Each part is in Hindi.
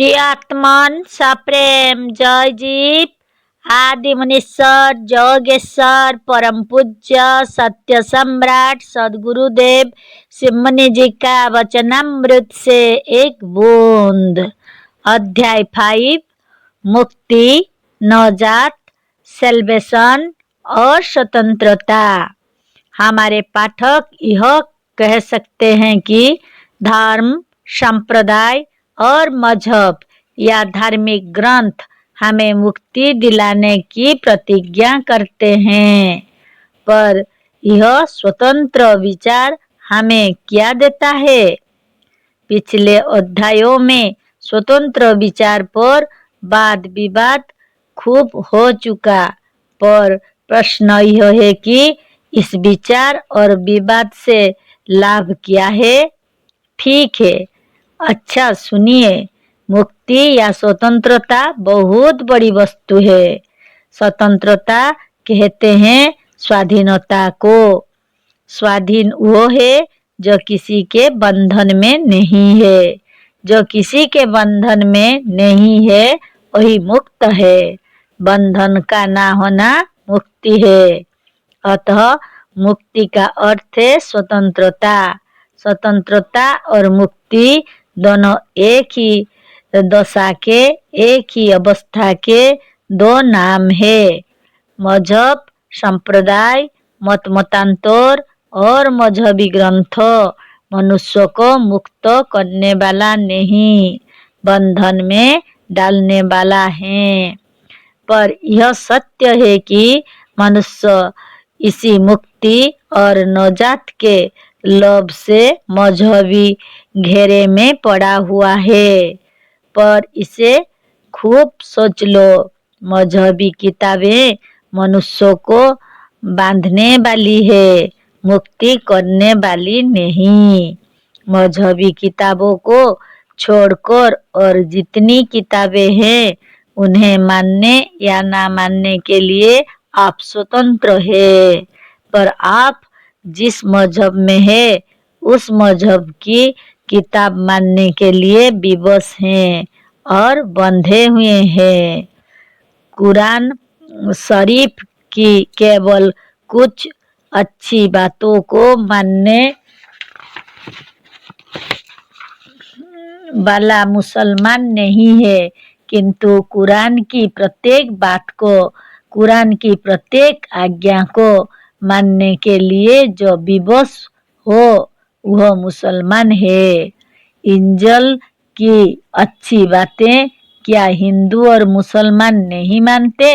प्रियात्मन सप्रेम जय जीव आदि मुनीश्वर जोगेश्वर परम पूज्य सत्य सम्राट सदगुरुदेव सिमनी जी का वचनामृत से एक बूंद। अध्याय 5 मुक्ति, नवजात, सेल्वेशन और स्वतंत्रता। हमारे पाठक यह कह सकते हैं कि धर्म, संप्रदाय और मजहब या धार्मिक ग्रंथ हमें मुक्ति दिलाने की प्रतिज्ञा करते हैं, पर यह स्वतंत्र विचार हमें क्या देता है? पिछले अध्यायों में स्वतंत्र विचार पर वाद विवाद खूब हो चुका, पर प्रश्न यह है कि इस विचार और विवाद से लाभ क्या है? ठीक है, अच्छा सुनिए। मुक्ति या स्वतंत्रता बहुत बड़ी वस्तु है। स्वतंत्रता कहते हैं स्वाधीनता को। स्वाधीन वो है जो किसी के बंधन में नहीं है। जो किसी के बंधन में नहीं है वही मुक्त है। बंधन का ना होना मुक्ति है। अतः मुक्ति का अर्थ है स्वतंत्रता। स्वतंत्रता और मुक्ति दोनों एक ही दशा के, एक ही अवस्था के दो नाम है। मजहब, संप्रदाय, मतांतर और मजहबी ग्रंथ मनुष्य को मुक्त करने वाला नहीं, बंधन में डालने वाला है। पर यह सत्य है कि मनुष्य इसी मुक्ति और नजात के लोभ से मजहबी घेरे में पड़ा हुआ है। पर इसे खूब सोच लो, मजहबी किताबें मनुष्य को बांधने वाली है, मुक्ति करने वाली नहीं। मजहबी किताबों को छोड़कर और जितनी किताबें हैं उन्हें मानने या ना मानने के लिए आप स्वतंत्र है। पर आप जिस मजहब में है उस मजहब की किताब मानने के लिए विवश हैं और बंधे हुए हैं। कुरान शरीफ की केवल कुछ अच्छी बातों को मानने वाला मुसलमान नहीं है, किंतु कुरान की प्रत्येक बात को, कुरान की प्रत्येक आज्ञा को मानने के लिए जो विवश हो वह मुसलमान है। इंजल की अच्छी बातें क्या हिंदू और मुसलमान नहीं मानते?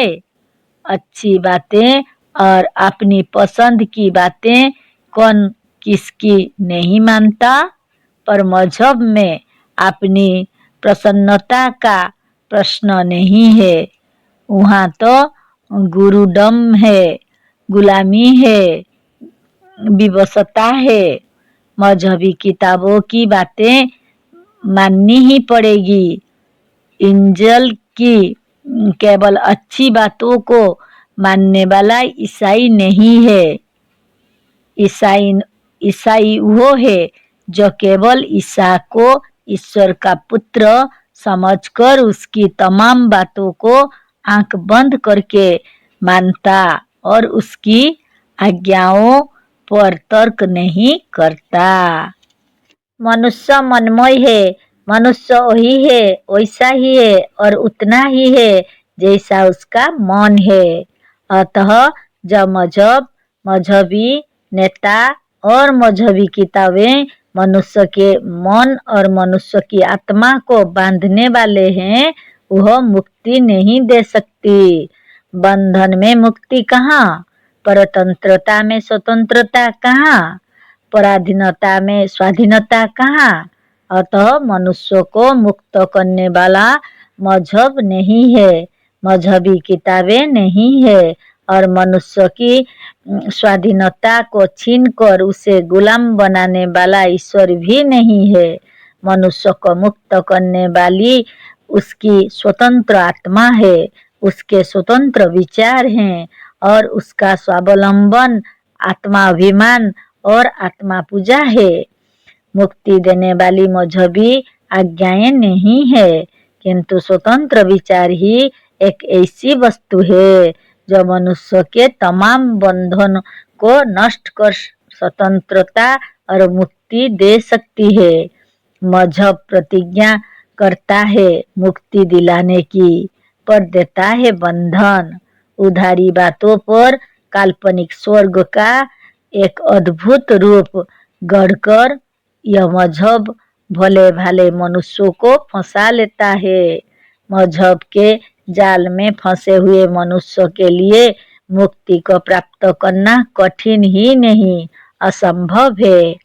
अच्छी बातें और अपनी पसंद की बातें कौन किसकी नहीं मानता? पर मजहब में अपनी प्रसन्नता का प्रश्न नहीं है। वहाँ तो गुरुडम है, गुलामी है, विवशता है। मजहबी किताबों की बातें माननी ही पड़ेगी। इंजल की केवल अच्छी बातों को मानने वाला ईसाई नहीं है। ईसाई वो है जो केवल ईसा को ईश्वर का पुत्र समझकर उसकी तमाम बातों को आंख बंद करके मानता और उसकी आज्ञाओं पर तर्क नहीं करता। मनुष्य मनमय है, मनुष्य वही है, वैसा ही है और उतना ही है जैसा उसका मन है। अतः जब मजहब, मजहबी नेता और मजहबी किताबें मनुष्य के मन और मनुष्य की आत्मा को बांधने वाले हैं, वह मुक्ति नहीं दे सकती। बंधन में मुक्ति कहाँ? परतंत्रता में स्वतंत्रता कहाँ? पराधीनता में स्वाधीनता कहाँ? अतः मनुष्य को मुक्त करने वाला मजहब नहीं है, मजहबी किताबें नहीं है और मनुष्य की स्वाधीनता को छीनकर उसे गुलाम बनाने वाला ईश्वर भी नहीं है। मनुष्य को मुक्त करने वाली उसकी स्वतंत्र आत्मा है, उसके स्वतंत्र विचार हैं और उसका स्वावलंबन आत्माभिमान और आत्मा पूजा है। मुक्ति देने वाली मजहबी आज्ञाएं नहीं है, किंतु स्वतंत्र विचार ही एक ऐसी वस्तु है जो मनुष्य के तमाम बंधन को नष्ट कर स्वतंत्रता और मुक्ति दे सकती है। मजहब प्रतिज्ञा करता है मुक्ति दिलाने की, पर देता है बंधन। उधारी बातों पर काल्पनिक स्वर्ग का एक अद्भुत रूप गढ़कर यह मजहब भले भाले मनुष्यों को फंसा लेता है। मजहब के जाल में फंसे हुए मनुष्य के लिए मुक्ति को प्राप्त करना कठिन ही नहीं, असंभव है।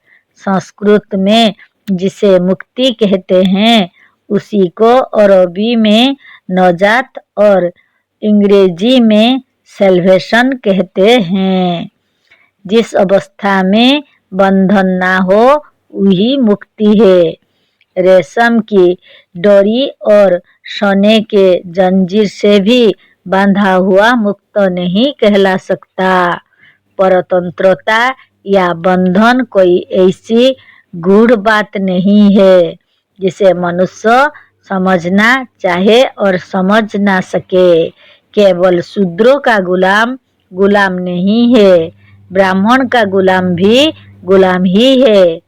संस्कृत में जिसे मुक्ति कहते हैं उसी को अरबी में नजात और अंग्रेजी में सैल्वेशन कहते हैं। जिस अवस्था में बंधन ना हो वही मुक्ति है। रेशम की डोरी और सोने के जंजीर से भी बांधा हुआ मुक्त नहीं कहला सकता। परतंत्रता या बंधन कोई ऐसी गूढ़ बात नहीं है जिसे मनुष्य समझना चाहे और समझ ना सके। केवल शूद्रों का गुलाम गुलाम नहीं है, ब्राह्मण का गुलाम भी गुलाम ही है।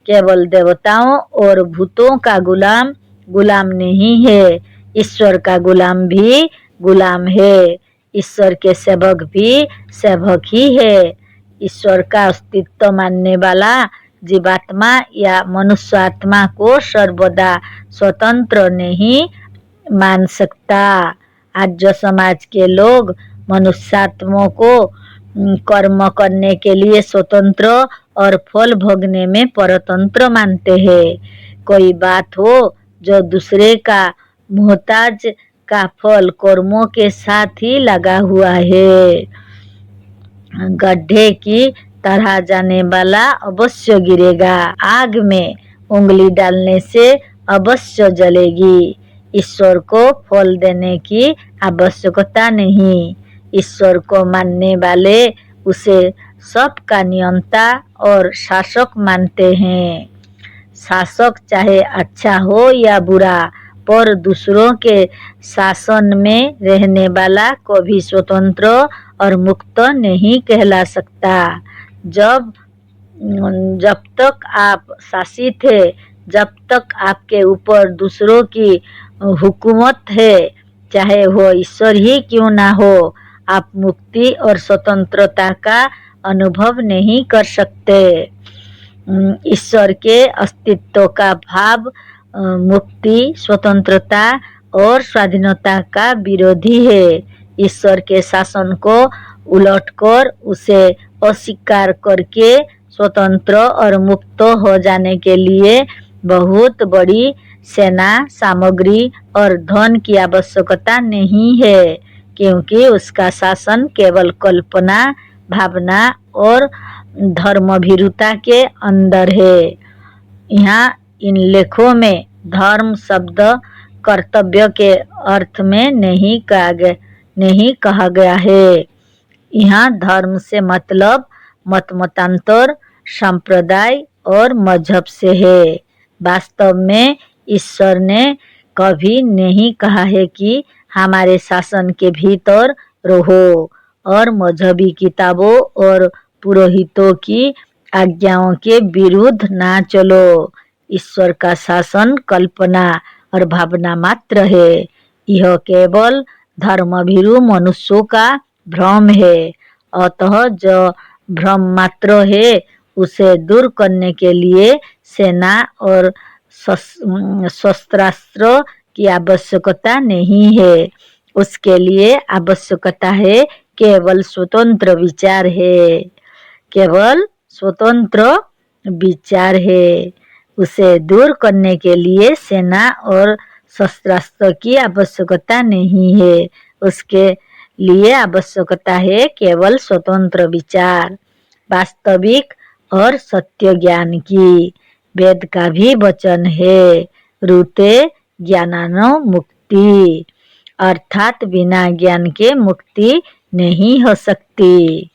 केवल देवताओं और भूतों का गुलाम गुलाम नहीं है, ईश्वर का गुलाम भी गुलाम है। ईश्वर के सेवक भी सेवक ही है। ईश्वर का अस्तित्व मानने वाला जीवात्मा या मनुष्यात्मा को सर्वदा स्वतंत्र नहीं मान सकता। आज समाज के लोग मनुष्यात्मा को कर्म करने के लिए स्वतंत्र और फल भोगने में परतंत्र मानते हैं। कोई बात हो जो दूसरे का मोहताज का फल कर्मों के साथ ही लगा हुआ है। गड्ढे की तरह जाने वाला अवश्य गिरेगा, आग में उंगली डालने से अवश्य जलेगी। ईश्वर को फल देने की आवश्यकता नहीं। ईश्वर को मानने वाले उसे सबका नियंता और शासक मानते हैं। शासक चाहे अच्छा हो या बुरा, पर दूसरों के शासन में रहने वाला कभी स्वतंत्र और मुक्त नहीं कहला सकता। जब तक आप शासित है, जब तक आपके ऊपर दूसरों की हुकूमत है, चाहे वो ईश्वर ही क्यों ना हो, आप मुक्ति और स्वतंत्रता का अनुभव नहीं कर सकते। ईश्वर के अस्तित्व का भाव मुक्ति, स्वतंत्रता और स्वाधीनता का विरोधी है। ईश्वर के शासन को उलटकर उसे अस्वीकार करके स्वतंत्र और मुक्त हो जाने के लिए बहुत बड़ी सेना, सामग्री और धन की आवश्यकता नहीं है, क्योंकि उसका शासन केवल कल्पना, भावना और धर्मभीरुता के अंदर है। यहाँ इन लेखों में धर्म शब्द कर्तव्य के अर्थ में नहीं कहा गया है। यहाँ धर्म से मतलब मतांतर, संप्रदाय और मजहब से है। वास्तव में ईश्वर ने कभी नहीं कहा है कि हमारे शासन के भीतर रहो और मजहबी किताबों और पुरोहितों की आज्ञाओं के विरुद्ध ना चलो। ईश्वर का शासन कल्पना और भावना मात्र है। यह केवल धर्मभीरु मनुष्यों का भ्रम है। अतः जो भ्रम मात्र है उसे दूर करने के लिए सेना और शस्त्रास्त्र की आवश्यकता नहीं है। उसके लिए आवश्यकता है केवल स्वतंत्र विचार है। केवल स्वतंत्र विचार है। उसे दूर करने के लिए सेना और शस्त्रास्त्र की आवश्यकता नहीं है। उसके लिए आवश्यकता है केवल स्वतंत्र विचार, वास्तविक और सत्य ज्ञान की। वेद का भी वचन है, रूते ज्ञानानो मुक्ति, अर्थात बिना ज्ञान के मुक्ति नहीं हो सकती।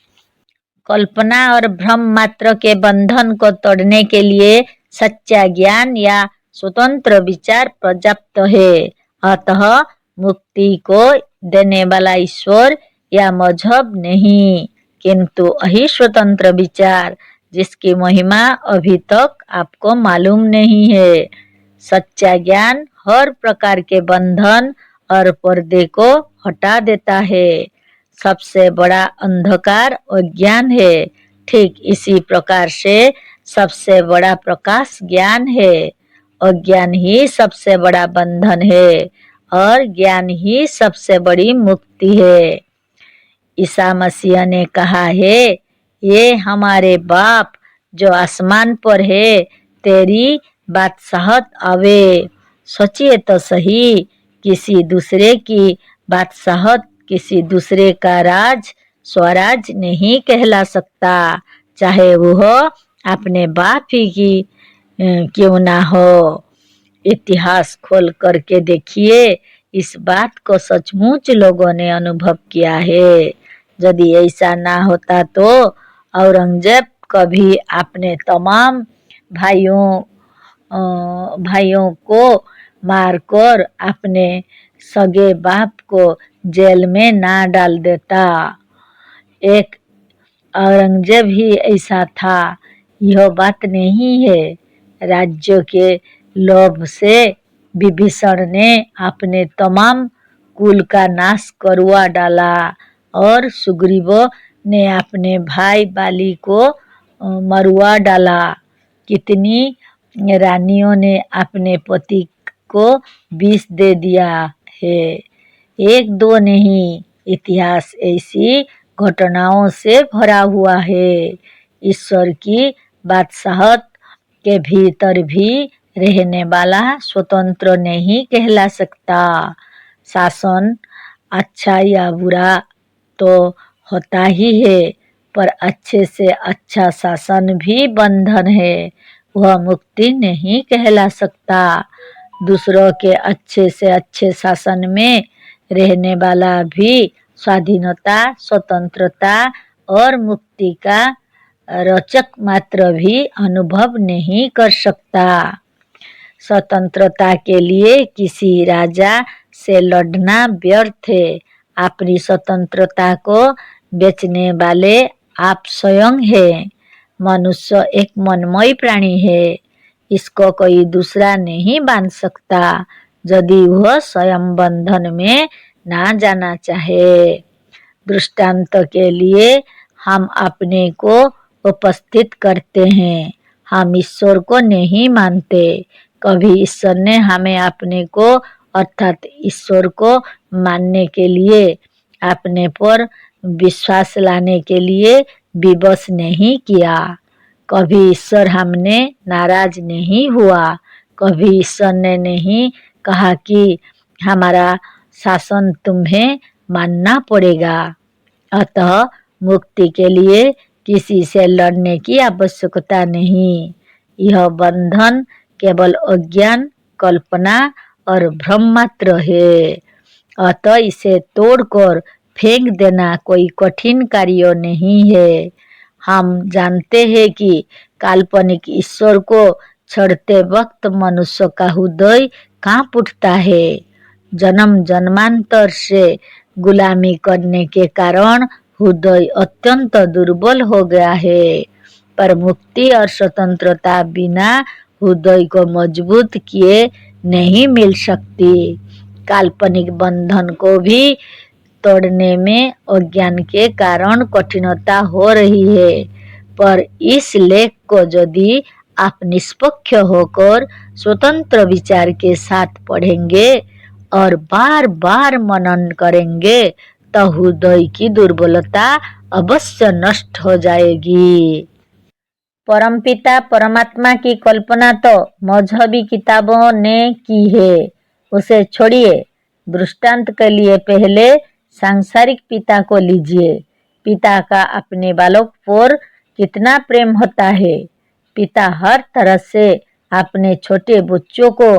कल्पना और भ्रम मात्र के बंधन को तोड़ने के लिए सच्चा ज्ञान या स्वतंत्र विचार पर्याप्त है। अतः मुक्ति को देने वाला ईश्वर या मजहब नहीं, किंतु वही स्वतंत्र विचार जिसकी महिमा अभी तक आपको मालूम नहीं है। सच्चा ज्ञान हर प्रकार के बंधन और पर्दे को हटा देता है। सबसे बड़ा अंधकार अज्ञान है। ठीक इसी प्रकार से सबसे बड़ा प्रकाश ज्ञान है। अज्ञान ही सबसे बड़ा बंधन है और ज्ञान ही सबसे बड़ी मुक्ति है। ईसा मसीह ने कहा है, ये हमारे बाप जो आसमान पर है, तेरी बादशाहत आवे। सोचिए तो सही, किसी दूसरे की बादशाहत, किसी दूसरे का राज स्वराज नहीं कहला सकता, चाहे वह अपने बाप ही की क्यों ना हो। इतिहास खोल करके देखिए, इस बात को सचमुच लोगों ने अनुभव किया है। यदि ऐसा ना होता तो औरंगजेब कभी अपने तमाम भाइयों को मारकर अपने सगे बाप को जेल में ना डाल देता। एक औरंगजेब ही ऐसा था, यह बात नहीं है। राज्य के लोभ से विभीषण ने अपने तमाम कुल का नाश करवा डाला और सुग्रीव ने अपने भाई बाली को मरवा डाला। कितनी रानियों ने अपने पति को विष दे दिया है। एक दो नहीं, इतिहास ऐसी घटनाओं से भरा हुआ है। ईश्वर की बादशाहत के भीतर भी रहने वाला स्वतंत्र नहीं कहला सकता। शासन अच्छा या बुरा तो होता ही है, पर अच्छे से अच्छा शासन भी बंधन है, वह मुक्ति नहीं कहला सकता। दूसरों के अच्छे से अच्छे शासन में रहने वाला भी स्वाधीनता, स्वतंत्रता और मुक्ति का रोचक मात्र भी अनुभव नहीं कर सकता। स्वतंत्रता के लिए किसी राजा से लड़ना व्यर्थ है। अपनी स्वतंत्रता को बेचने वाले आप स्वयं हैं। मनुष्य एक मनमय प्राणी है, इसको कोई दूसरा नहीं बांध सकता यदि वह स्वयं बंधन में ना जाना चाहे। दृष्टांत के लिए हम अपने को उपस्थित करते हैं, हम ईश्वर को नहीं मानते। कभी ईश्वर ने हमें अपने को अर्थात ईश्वर को मानने के लिए, अपने पर विश्वास लाने के लिए विवश नहीं किया। कभी ईश्वर हमने नाराज नहीं हुआ। कभी ईश्वर ने नहीं कहा कि हमारा शासन तुम्हें मानना पड़ेगा। अतः मुक्ति के लिए किसी से लड़ने की आवश्यकता नहीं। यह बंधन केवल अज्ञान, कल्पना और भ्रम मात्र है। अतः इसे तोड़कर फेंक देना कोई कठिन कार्य नहीं है। हम जानते हैं कि काल्पनिक ईश्वर को छोड़ते वक्त मनुष्य का हृदय कांप उठता है। जन्म जन्मांतर से गुलामी करने के कारण हृदय अत्यंत दुर्बल हो गया है, पर मुक्ति और स्वतंत्रता बिना हृदय को मजबूत किए नहीं मिल सकती। काल्पनिक बंधन को भी तोड़ने में अज्ञान के कारण कठिनता हो रही है, पर इस लेख को यदि आप निष्पक्ष होकर स्वतंत्र विचार के साथ पढ़ेंगे और बार बार मनन करेंगे तो हृदय की दुर्बलता अवश्य नष्ट हो जाएगी। परमपिता परमात्मा की कल्पना तो मजहबी किताबों ने की है, उसे छोड़िए। दृष्टांत के लिए पहले सांसारिक पिता को लीजिए। पिता का अपने बालक पर कितना प्रेम होता है। पिता हर तरह से अपने छोटे बच्चों को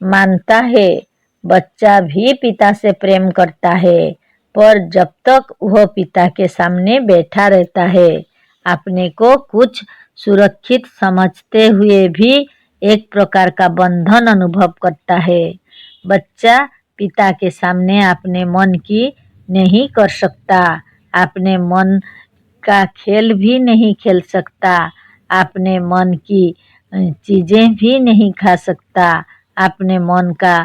मानता है। बच्चा भी पिता से प्रेम करता है, पर जब तक वह पिता के सामने बैठा रहता है, अपने को कुछ सुरक्षित समझते हुए भी एक प्रकार का बंधन अनुभव करता है। बच्चा पिता के सामने अपने मन की नहीं कर सकता, अपने मन का खेल भी नहीं खेल सकता, अपने मन की चीज़ें भी नहीं खा सकता, अपने मन का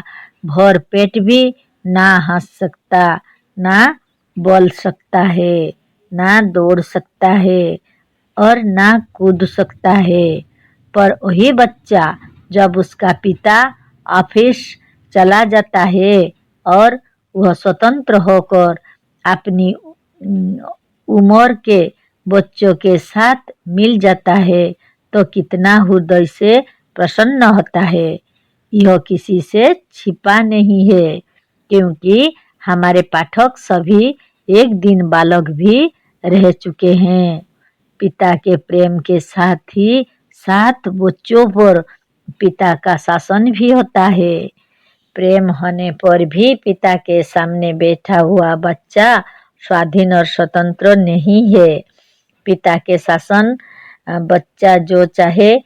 भर पेट भी ना हंस सकता, ना बोल सकता है, ना दौड़ सकता है और ना कूद सकता है। पर वही बच्चा जब उसका पिता ऑफिस चला जाता है और वह स्वतंत्र होकर अपनी उम्र के बच्चों के साथ मिल जाता है तो कितना हृदय से प्रसन्न होता है। यह किसी से छिपा नहीं है, क्योंकि हमारे पाठक सभी एक दिन बालक भी रह चुके हैं। पिता के प्रेम के साथ ही साथ बच्चों पर पिता का शासन भी होता है। प्रेम होने पर भी पिता के सामने बैठा हुआ बच्चा स्वाधीन और स्वतंत्र नहीं है। पिता के शासन बच्चा जो चाहे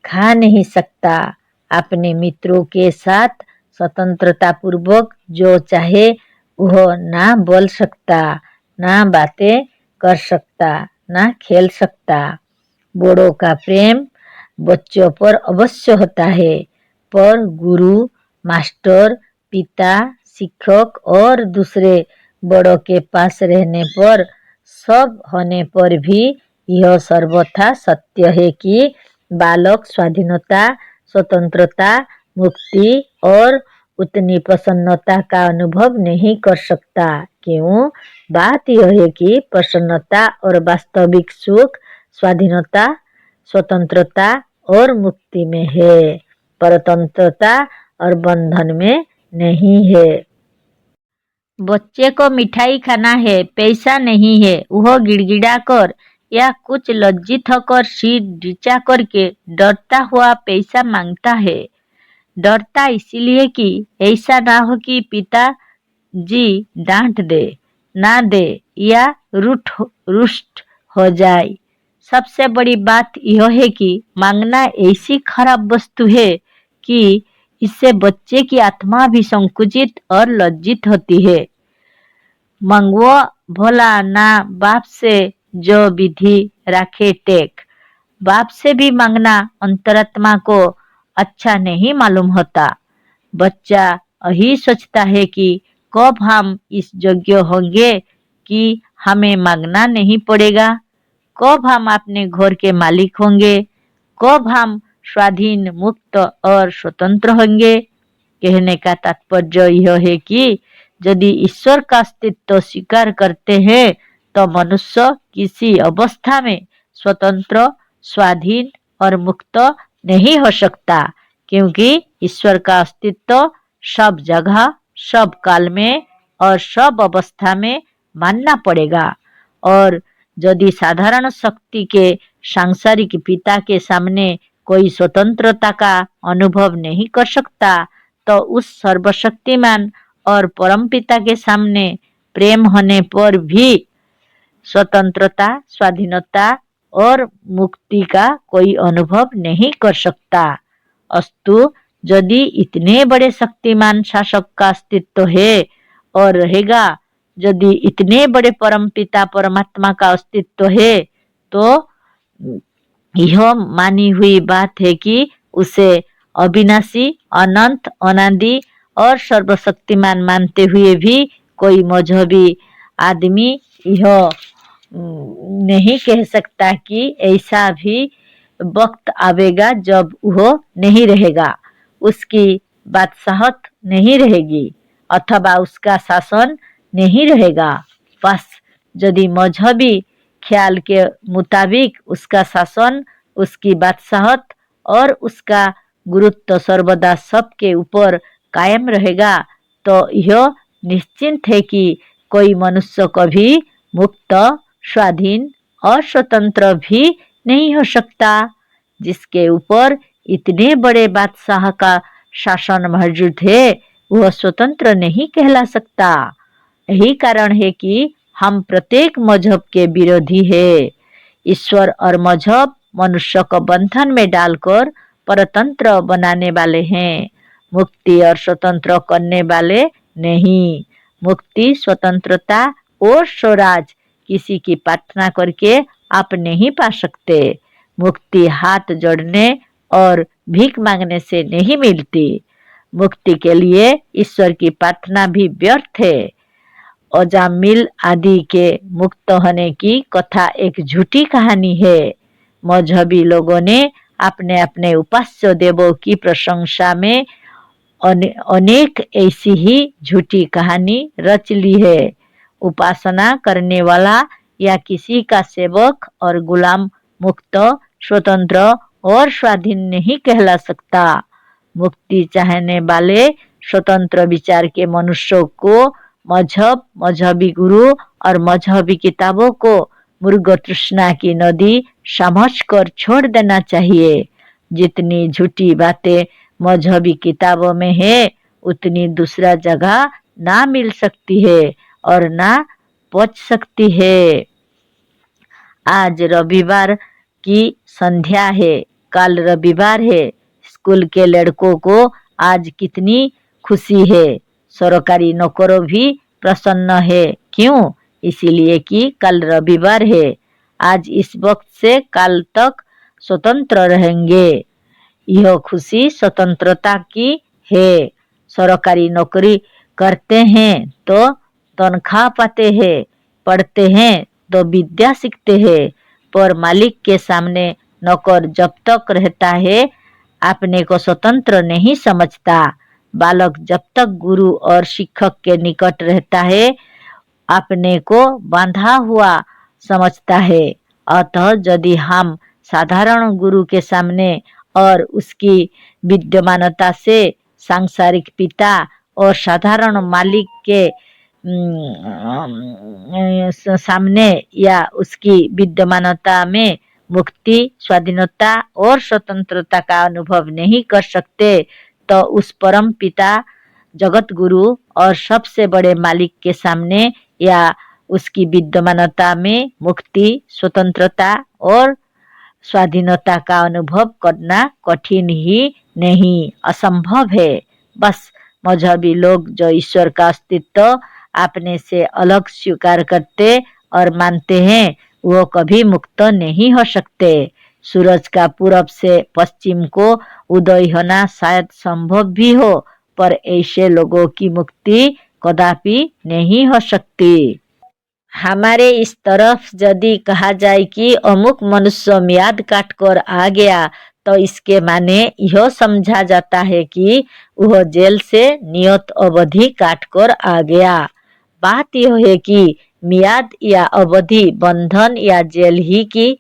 खा नहीं सकता, अपने मित्रों के साथ स्वतंत्रता पूर्वक जो चाहे वह ना बोल सकता, ना बातें कर सकता, ना खेल सकता। बड़ों का प्रेम बच्चों पर अवश्य होता है, पर गुरु, मास्टर, पिता, शिक्षक और दूसरे बड़ों के पास रहने पर, सब होने पर भी यह सर्वथा सत्य है कि बालक स्वाधीनता, स्वतंत्रता, मुक्ति और उतनी प्रसन्नता का अनुभव नहीं कर सकता। क्यों? बात यह है कि प्रसन्नता और वास्तविक सुख स्वाधीनता, स्वतंत्रता और मुक्ति में है, परतंत्रता और बंधन में नहीं है। बच्चे को मिठाई खाना है, पैसा नहीं है, वह गिड़गिड़ा कर या कुछ लज्जित होकर सिर नीचा करके डरता हुआ पैसा मांगता है। डरता इसीलिए कि ऐसा ना हो कि पिताजी डांट दे, ना दे या रुष्ट हो जाए। सबसे बड़ी बात यह है कि मांगना ऐसी खराब वस्तु है कि इससे बच्चे की आत्मा भी संकुचित और लज्जित होती है। मंगवो भोला ना बाप से जो विधि रखे टेक। बाप से भी मांगना अंतरात्मा को अच्छा नहीं मालूम होता। बच्चा यही सोचता है कि कब हम इस योग्य होंगे कि हमें मांगना नहीं पड़ेगा, कब हम अपने घर के मालिक होंगे, कब हम स्वाधीन, मुक्त और स्वतंत्र होंगे। कहने का तात्पर्य यह है कि यदि ईश्वर का अस्तित्व स्वीकार करते हैं तो मनुष्य किसी अवस्था में स्वतंत्र, स्वाधीन और मुक्त नहीं हो सकता, क्योंकि ईश्वर का अस्तित्व सब जगह, सब काल में और सब अवस्था में मानना पड़ेगा। और यदि साधारण शक्ति के सांसारिक पिता के सामने कोई स्वतंत्रता का अनुभव नहीं कर सकता, तो उस सर्वशक्तिमान और परम पिता के सामने प्रेम होने पर भी स्वतंत्रता, स्वाधीनता और मुक्ति का कोई अनुभव नहीं कर सकता। अस्तु, यदि इतने बड़े शक्तिमान शासक का अस्तित्व है और रहेगा, यदि इतने बड़े परम पिता परमात्मा का अस्तित्व है, तो यह मानी हुई बात है कि उसे अविनाशी, अनंत, अनादि और सर्वशक्तिमान मानते हुए भी कोई मजहबी आदमी यह नहीं कह सकता कि ऐसा भी वक्त आवेगा जब वह नहीं रहेगा, उसकी बादशाहत नहीं रहेगी अथवा उसका शासन नहीं रहेगा। बस यदि मजहबी ख्याल के मुताबिक उसका शासन, उसकी बादशाहत और उसका गुरुत्व सर्वदा सबके ऊपर कायम रहेगा, तो यह निश्चिंत है कि कोई मनुष्य कभी मुक्त, स्वाधीन और स्वतंत्र भी नहीं हो सकता। जिसके ऊपर इतने बड़े बादशाह का शासन मौजूद है, वह स्वतंत्र नहीं कहला सकता। यही कारण है कि हम प्रत्येक मजहब के विरोधी है। ईश्वर और मजहब मनुष्य को बंधन में डालकर परतंत्र बनाने वाले हैं, मुक्ति और स्वतंत्र करने वाले नहीं। मुक्ति, स्वतंत्रता और स्वराज किसी की प्रार्थना करके आप नहीं पा सकते। मुक्ति हाथ जोड़ने और भीख मांगने से नहीं मिलती। मुक्ति के लिए ईश्वर की प्रार्थना भी व्यर्थ है। अजामिल आदि के मुक्त होने की कथा एक झूठी कहानी है। मजहबी लोगों ने अपने अपने उपास्य देवों की प्रशंसा में अनेक ऐसी ही झूठी कहानी रच ली है। उपासना करने वाला या किसी का सेवक और गुलाम मुक्त, स्वतंत्र और स्वाधीन नहीं कहला सकता। मुक्ति चाहने वाले स्वतंत्र विचार के मनुष्यों को मजहब, मजहबी गुरु और मजहबी किताबों को मृग तृष्णा की नदी समझकर छोड़ देना चाहिए। जितनी झूठी बातें मजहबी किताबों में है उतनी दूसरा जगह ना मिल सकती है और ना पहुंच सकती है। आज रविवार की संध्या है, कल रविवार है। स्कूल के लड़कों को आज कितनी खुशी है। सरकारी नौकरों भी प्रसन्न है। क्यों? इसीलिए कि कल रविवार है। आज इस वक्त से कल तक स्वतंत्र रहेंगे। यह खुशी स्वतंत्रता की है। सरकारी नौकरी करते हैं तो तनख्वाह पाते हैं, पढ़ते हैं तो विद्या सीखते हैं, पर मालिक के सामने नौकर जब तक रहता है अपने को स्वतंत्र नहीं समझता। बालक जब तक गुरु और शिक्षक के निकट रहता है अपने को बांधा हुआ समझता है। अतः यदि हम साधारण गुरु के सामने और उसकी विद्यमानता से सांसारिक पिता और साधारण मालिक के सामने या उसकी विद्यमानता में मुक्ति, स्वाधीनता और स्वतंत्रता का अनुभव नहीं कर सकते तो उस परम पिता, जगत गुरु और सबसे बड़े मालिक के सामने या उसकी विद्यमानता में मुक्ति, स्वतंत्रता और स्वाधीनता का अनुभव करना कठिन ही नहीं, असंभव है। बस मजहबी लोग जो ईश्वर का अस्तित्व अपने से अलग स्वीकार करते और मानते हैं वो कभी मुक्त नहीं हो सकते। सूरज का पूरब से पश्चिम को उदय होना शायद संभव भी हो, पर ऐसे लोगों की मुक्ति कदापि नहीं हो सकती। हमारे इस तरफ यदि कहा जाए कि अमुक मनुष्य मियाद काट कर आ गया तो इसके माने यह समझा जाता है कि वह जेल से नियत अवधि काट कर आ गया। बात यह है कि मियाद या अवधि बंधन या जेल ही की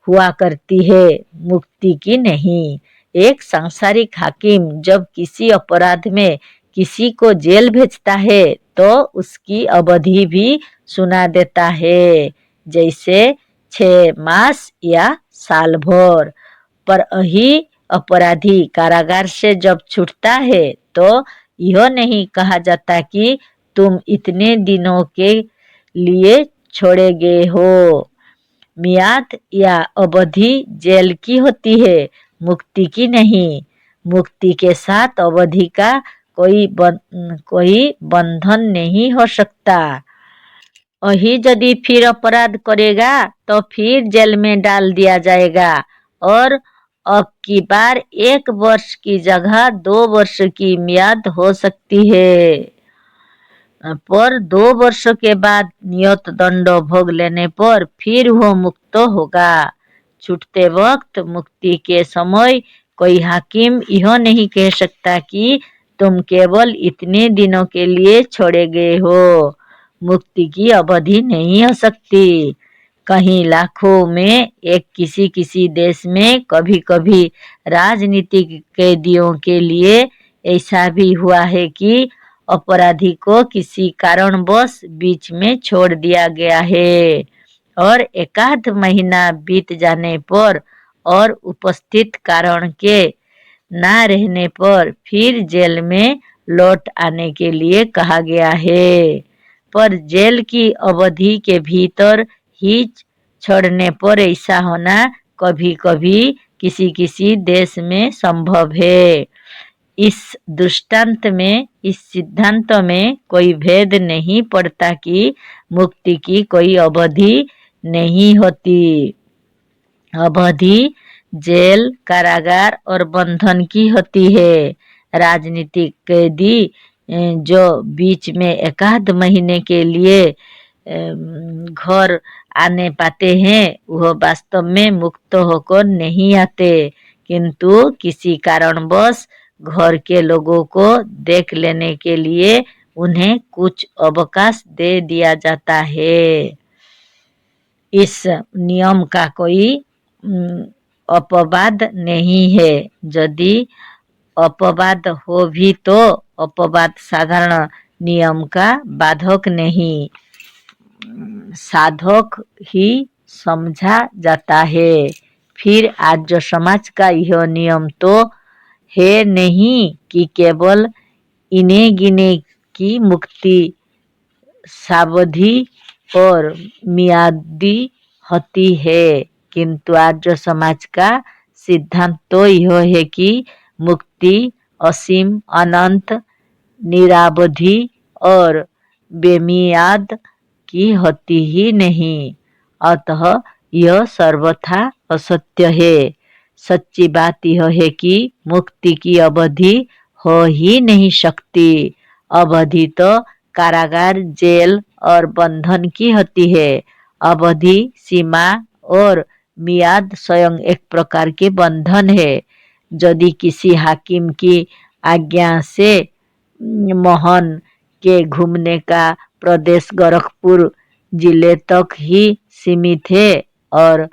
हुआ करती है, मुक्ति की नहीं। एक सांसारिक हाकिम जब किसी अपराध में किसी को जेल भेजता है तो उसकी अवधि भी सुना देता है, जैसे 6 मास या साल भर। पर यही अपराधी कारागार से जब छूटता है तो यह नहीं कहा जाता कि तुम इतने दिनों के लिए छोड़े गए हो। मियाद या अवधि जेल की होती है, मुक्ति की नहीं। मुक्ति के साथ अवधि का कोई बंधन नहीं हो सकता। वही यदि फिर अपराध करेगा तो फिर जेल में डाल दिया जाएगा और अब की बार 1 वर्ष की जगह 2 वर्ष की मियाद हो सकती है। पर 2 वर्षों के बाद नियत दंड भोग लेने पर फिर वो मुक्त होगा। छूटते वक्त मुक्ति के समय कोई हाकिम यह नहीं कह सकता कि तुम केवल इतने दिनों के लिए छोड़े गए हो। मुक्ति की अवधि नहीं हो सकती। कहीं लाखों में एक किसी किसी देश में कभी कभी राजनीतिक कैदियों के लिए ऐसा भी हुआ है कि अपराधी को किसी कारणवश बीच में छोड़ दिया गया है और एकाध महीना बीत जाने पर और उपस्थित कारण के ना रहने पर फिर जेल में लौट आने के लिए कहा गया है। पर जेल की अवधि के भीतर ही छोड़ने पर ऐसा होना कभी कभी किसी किसी देश में संभव है। इस दृष्टांत में, इस सिद्धांत में कोई भेद नहीं पड़ता कि मुक्ति की कोई अवधि नहीं होती। अवधि जेल, कारागार और बंधन की होती है। राजनीतिक कैदी जो बीच में एकाध महीने के लिए घर आने पाते हैं, वह वास्तव में मुक्त होकर नहीं आते, किंतु किसी कारणवश घर के लोगों को देख लेने के लिए उन्हें कुछ अवकाश दे दिया जाता है। इस नियम का कोई अपवाद नहीं है। यदि अपवाद हो भी तो अपवाद साधारण नियम का बाधक नहीं, साधक ही समझा जाता है। फिर आर्य समाज का यह नियम तो है नहीं कि केवल इन्हें गिने की मुक्ति सावधि और मियादी होती है, किंतु आर्य समाज का सिद्धांत तो यह है कि मुक्ति असीम, अनंत, निरावधि और बेमियाद की होती ही नहीं। अतः यह सर्वथा असत्य है। सच्ची बात यह है कि मुक्ति की अवधि हो ही नहीं सकती। अवधि तो कारागार, जेल और बंधन की होती है। अवधि, सीमा और मियाद स्वयं एक प्रकार के बंधन है। यदि किसी हाकिम की आज्ञा से मोहन के घूमने का प्रदेश गोरखपुर जिले तक ही सीमित है और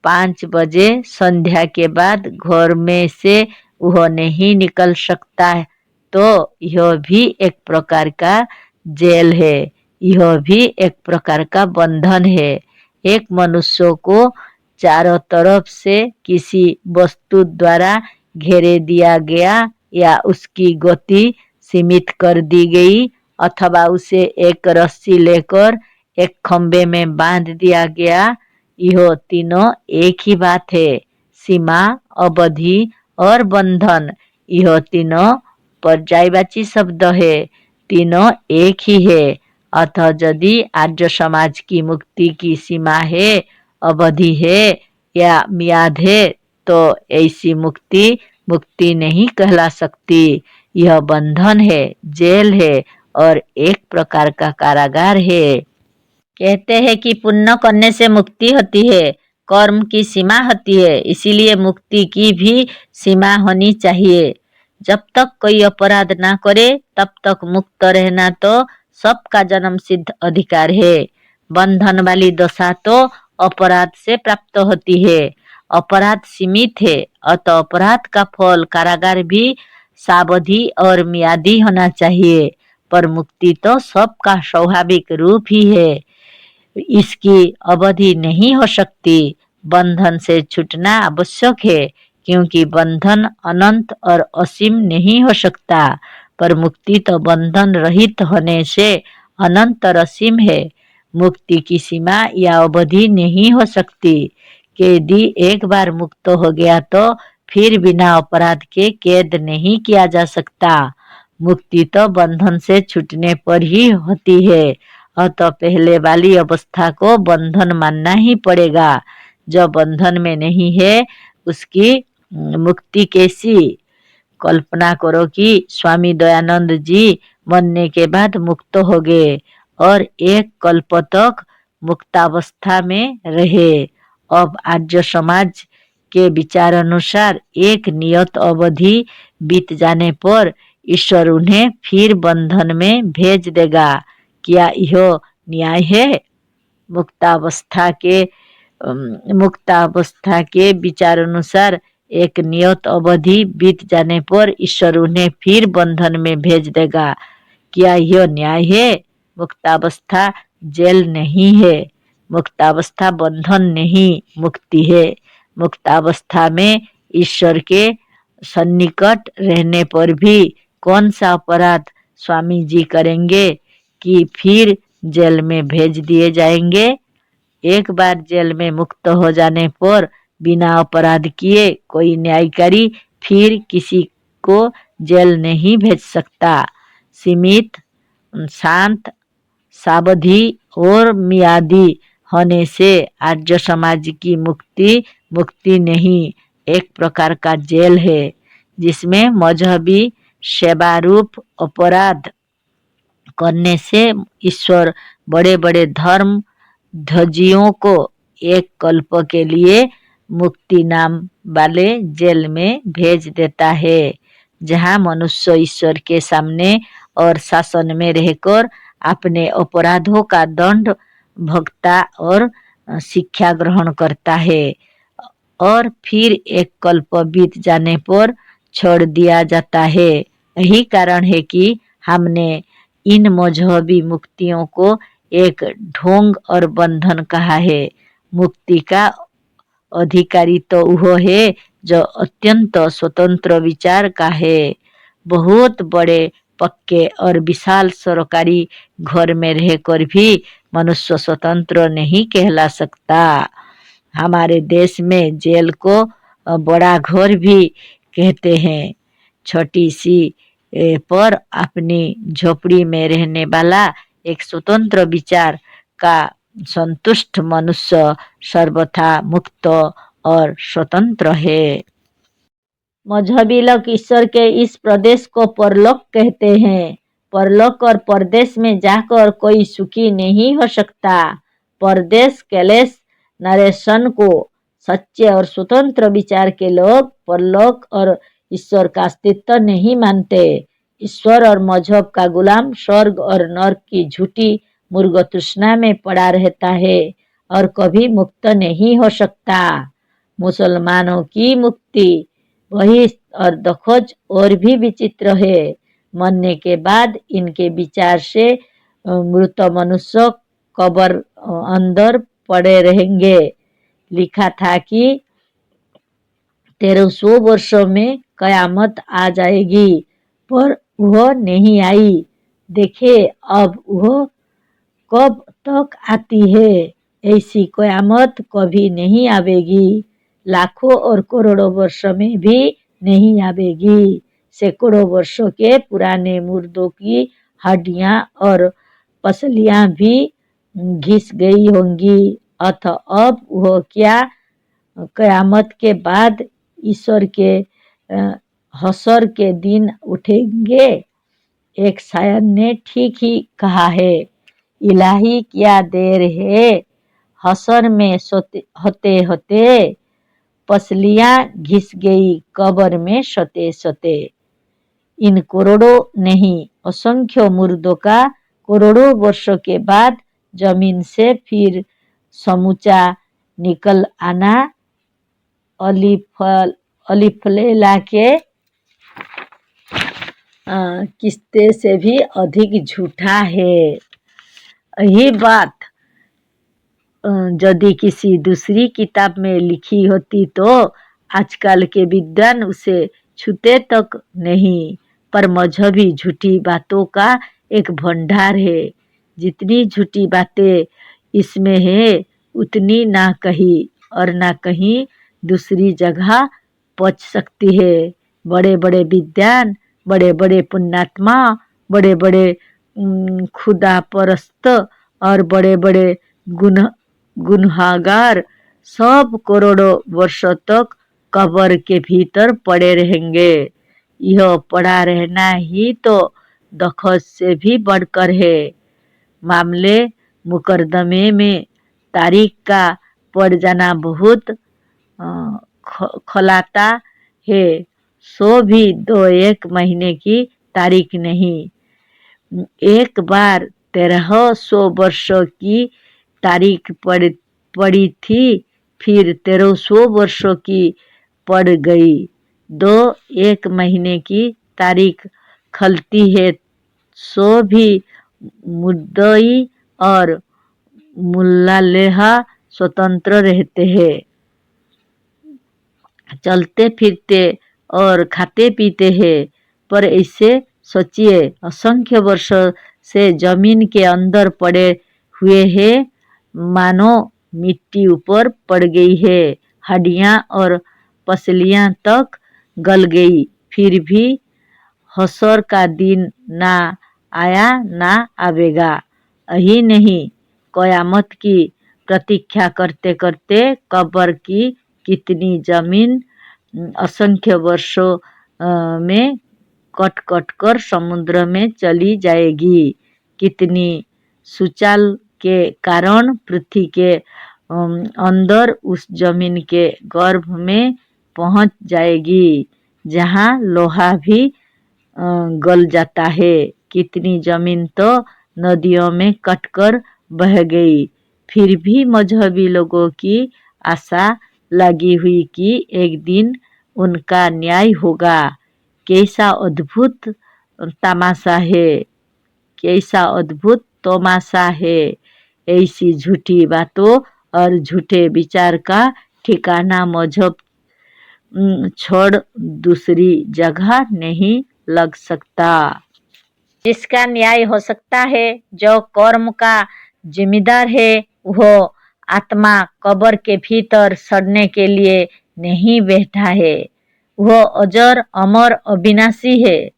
5 बजे संध्या के बाद घर में से वह नहीं निकल सकता है, तो यह भी एक प्रकार का जेल है, यह भी एक प्रकार का बंधन है। एक मनुष्य को चारों तरफ से किसी वस्तु द्वारा घेरे दिया गया या उसकी गति सीमित कर दी गई अथवा उसे एक रस्सी लेकर एक खंबे में बांध दिया गया, यह तीनों एक ही बात है। सीमा, अवधि और बंधन, यह तीनों पर्यायवाची शब्द है, तीनों एक ही है। अतः यदि आर्य समाज की मुक्ति की सीमा है, अवधि है या मियाद है, तो ऐसी मुक्ति मुक्ति नहीं कहला सकती। यह बंधन है, जेल है और एक प्रकार का कारागार है। कहते हैं कि पुण्य करने से मुक्ति होती है, कर्म की सीमा होती है, इसीलिए मुक्ति की भी सीमा होनी चाहिए। जब तक कोई अपराध ना करे तब तक मुक्त रहना तो सबका जन्म सिद्ध अधिकार है। बंधन वाली दशा तो अपराध से प्राप्त होती है। अपराध सीमित है, अतः अपराध का फल कारागार भी सावधि और मियादी होना चाहिए। पर मुक्ति तो सबका स्वाभाविक रूप ही है, इसकी अवधि नहीं हो सकती। बंधन से छूटना आवश्यक है, क्योंकि बंधन अनंत और असीम नहीं हो सकता। पर मुक्ति तो बंधन रहित होने से अनंत और असीम है। मुक्ति की सीमा या अवधि नहीं हो सकती। कैदी एक बार मुक्त हो गया तो फिर बिना अपराध के कैद नहीं किया जा सकता। मुक्ति तो बंधन से छूटने पर ही होती है, अतः पहले वाली अवस्था को बंधन मानना ही पड़ेगा। जो बंधन में नहीं है उसकी मुक्ति कैसी? कल्पना करो कि स्वामी दयानंद जी मरने के बाद मुक्त हो गए और एक कल्प तक मुक्तावस्था में रहे। अब आर्य समाज के विचार अनुसार एक नियत अवधि बीत जाने पर ईश्वर उन्हें फिर बंधन में भेज देगा। क्या यह न्याय है? मुक्तावस्था के विचार अनुसार एक नियत अवधि बीत जाने पर ईश्वर उन्हें फिर बंधन में भेज देगा। क्या यह न्याय है? मुक्तावस्था जेल नहीं है, मुक्तावस्था बंधन नहीं, मुक्ति है। मुक्तावस्था में ईश्वर के सन्निकट रहने पर भी कौन सा अपराध स्वामी जी करेंगे कि फिर जेल में भेज दिए जाएंगे? एक बार जेल में मुक्त हो जाने पर बिना अपराध किए कोई न्यायकारी फिर किसी को जेल नहीं भेज सकता। सीमित, शांत, सावधि और मियादी होने से आर्य समाज की मुक्ति मुक्ति नहीं, एक प्रकार का जेल है जिसमें मजहबी सेवारूप अपराध करने से ईश्वर बड़े बड़े धर्म ध्वजियों को एक कल्प के लिए मुक्ति नाम वाले जेल में भेज देता है, जहाँ मनुष्य ईश्वर के सामने और शासन में रहकर अपने अपराधों का दंड भुगता और शिक्षा ग्रहण करता है और फिर एक कल्प बीत जाने पर छोड़ दिया जाता है। यही कारण है कि हमने इन मजहबी मुक्तियों को एक ढोंग और बंधन कहा है। मुक्ति का अधिकारी तो वह है जो अत्यंत स्वतंत्र विचार का है। बहुत बड़े पक्के और विशाल सरकारी घर में रहकर भी मनुष्य स्वतंत्र नहीं कहला सकता। हमारे देश में जेल को बड़ा घर भी कहते हैं। छोटी सी पर अपनी झोपड़ी में रहने वाला एक स्वतंत्र विचार का संतुष्ट मनुष्य सर्वथा मुक्त और स्वतंत्र है। मजहबी लोग ईश्वर के इस प्रदेश को परलोक कहते हैं। परलोक और परदेश में जाकर कोई सुखी नहीं हो सकता। परदेश क्लेश नरेशन को सच्चे और स्वतंत्र विचार के लोग परलोक और ईश्वर का अस्तित्व नहीं मानते। ईश्वर और मजहब का गुलाम स्वर्ग और नरक की झूठी मुर्ग तृष्णा में पड़ा रहता है और कभी मुक्त नहीं हो सकता। मुसलमानों की मुक्ति वही और दखोज और भी विचित्र है। मरने के बाद इनके विचार से मृत मनुष्य कब्र अंदर पड़े रहेंगे। लिखा था कि 1300 वर्षों में कयामत आ जाएगी, पर वह नहीं आई। देखे अब वह कब तक आती है। ऐसी कयामत कभी नहीं आवेगी, लाखों और करोड़ों वर्षों में भी नहीं आवेगी। सैकड़ों वर्षों के पुराने मुर्दों की हड्डियां और पसलियां भी घिस गई होंगी। अथ अब वह क्या कयामत के बाद ईश्वर के हशर के दिन उठेंगे। एक शायर ने ठीक ही कहा है, इलाही क्या देर है हशर में होते होते, पसलियां घिस गई कब्र में सोते सोते। इन करोड़ों नहीं असंख्य मुर्दों का करोड़ों वर्षों के बाद जमीन से फिर समूचा निकल आना अलीफलेला के किस्से से भी अधिक झूठा है। यही बात यदि किसी दूसरी किताब में लिखी होती तो आजकल के विद्वान उसे छूते तक नहीं। पर मजहबी झूठी बातों का एक भंडार है। जितनी झूठी बातें इसमें है उतनी ना कहीं और ना कहीं दूसरी जगह पहुंच सकती है। बड़े बड़े विद्वान, बड़े बड़े पुण्यात्मा, बड़े बड़े खुदा परस्त और बड़े बड़े गुनहगार सब करोड़ों वर्षों तक कब्र के भीतर पड़े रहेंगे। यह पड़ा रहना ही तो दखल से भी बढ़कर है। मामले मुकदमे में तारीख का पड़ जाना बहुत खलाता है। सो भी 2-1 महीने की तारीख नहीं। एक बार 1300 वर्षों की तारीख पड़ी थी, फिर 1300 वर्षों की पड़ गई। 2-1 महीने की तारीख खलती है, सो भी मुद्दई और मुल्लालेहा स्वतंत्र रहते हैं। चलते फिरते और खाते पीते हैं। पर ऐसे सोचिए, असंख्य वर्षों से जमीन के अंदर पड़े हुए हैं, मानो मिट्टी ऊपर पड़ गई है। हड्डियां और पसलियां तक गल गई, फिर भी हशर का दिन ना आया ना आवेगा। यही नहीं, क़यामत की प्रतीक्षा करते करते कब्र की कितनी जमीन असंख्य वर्षों में कट कट कर समुद्र में चली जाएगी। कितनी सुचाल के कारण पृथ्वी के अंदर उस जमीन के गर्भ में पहुंच जाएगी जहां लोहा भी गल जाता है। कितनी जमीन तो नदियों में कटकर बह गई। फिर भी मजहबी लोगों की आशा लगी हुई कि एक दिन उनका न्याय होगा। कैसा अद्भुत तमाशा है, कैसा अद्भुत तमाशा है। ऐसी झूठी बातों और झूठे विचार का ठिकाना मजहब छोड़ दूसरी जगह नहीं लग सकता। जिसका न्याय हो सकता है, जो कर्म का जिम्मेदार है, वो आत्मा कब्र के भीतर सड़ने के लिए नहीं बैठा है। वो अजर अमर अविनाशी है।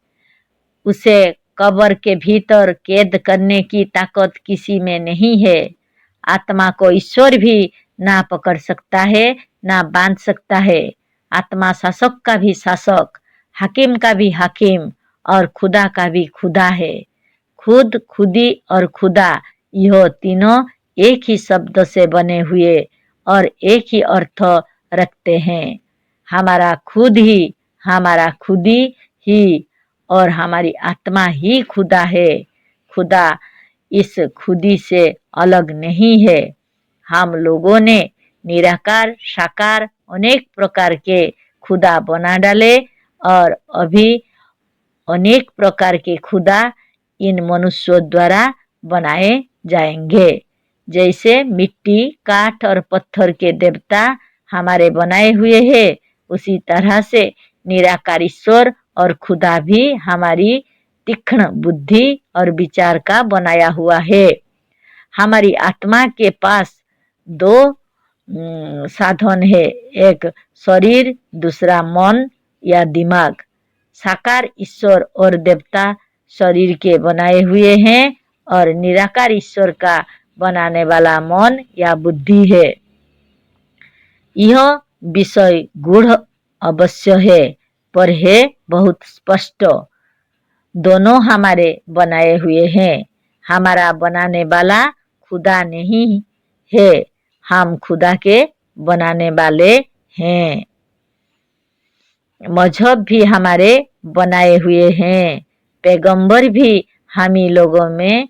उसे कब्र के भीतर कैद करने की ताकत किसी में नहीं है। आत्मा को ईश्वर भी ना पकड़ सकता है, ना बांध सकता है। आत्मा शासक का भी शासक, हाकिम का भी हाकिम और खुदा का भी खुदा है। खुद, खुदी और खुदा, यह तीनों एक ही शब्द से बने हुए और एक ही अर्थ रखते हैं। हमारा खुद ही, हमारा खुदी ही और हमारी आत्मा ही खुदा है। खुदा इस खुदी से अलग नहीं है। हम लोगों ने निराकार, साकार अनेक प्रकार के खुदा बना डाले और अभी अनेक प्रकार के खुदा इन मनुष्यों द्वारा बनाए जाएंगे। जैसे मिट्टी, काठ और पत्थर के देवता हमारे बनाए हुए हैं, उसी तरह से निराकार ईश्वर और खुदा भी हमारी तीक्ष्ण बुद्धि और विचार का बनाया हुआ है। हमारी आत्मा के पास दो साधन है, एक शरीर, दूसरा मन या दिमाग। साकार ईश्वर और देवता शरीर के बनाए हुए हैं और निराकार ईश्वर का बनाने वाला मन या बुद्धि है। यह विषय गूढ़ अवश्य है, पर है बहुत स्पष्ट। दोनों हमारे बनाए हुए हैं। हमारा बनाने वाला खुदा नहीं है, हम खुदा के बनाने वाले हैं। मजहब भी हमारे बनाए हुए हैं। पैगंबर भी हम ही लोगों में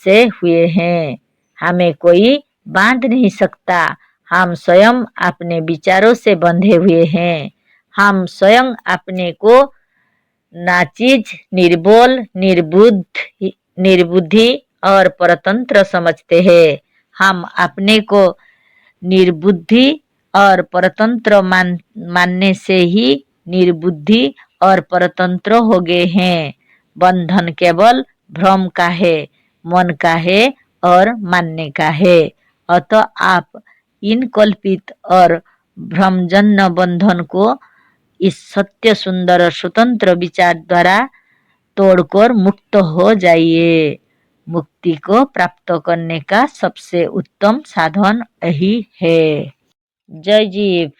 से हुए हैं। हमें कोई बांध नहीं सकता। हम स्वयं अपने विचारों से बंधे हुए हैं। हम स्वयं अपने को नाचीज, निर्बोल, निर्बुद्धि और परतंत्र समझते हैं। हम अपने को निर्बुद्धि और परतंत्र मानने से ही निर्बुद्धि और परतंत्र हो गए हैं। बंधन केवल भ्रम का है, मन का है और मानने का है। अतः आप इन कल्पित और भ्रमजन्य बंधन को इस सत्य, सुंदर और स्वतंत्र विचार द्वारा तोड़कर मुक्त हो जाइए। मुक्ति को प्राप्त करने का सबसे उत्तम साधन यही है। जय जीव।